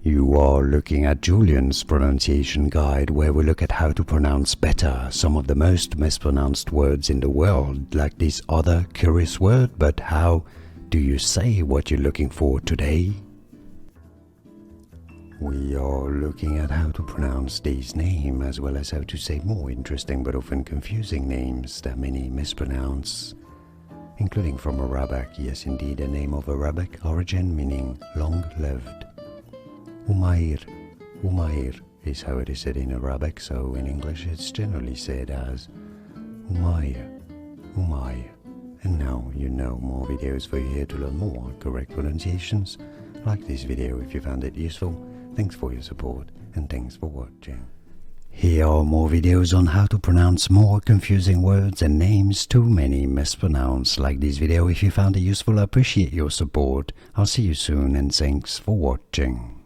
You are looking at Julian's pronunciation guide, where we look at how to pronounce better some of the most mispronounced words in the world, like this other curious word. But how do you say what you're looking for today? We are looking at how to pronounce this name, as well as how to say more interesting but often confusing names that many mispronounce, including from Arabic. Yes, indeed, a name of Arabic origin meaning long-lived. Umair. Umair is how it is said in Arabic, so in English it's generally said as Umair. Umair. And now you know more videos for you here to learn more correct pronunciations. Like this video if you found it useful. Thanks for your support and thanks for watching. Here are more videos on how to pronounce more confusing words and names too many mispronounced. Like this video if you found it useful. I appreciate your support. I'll see you soon and thanks for watching.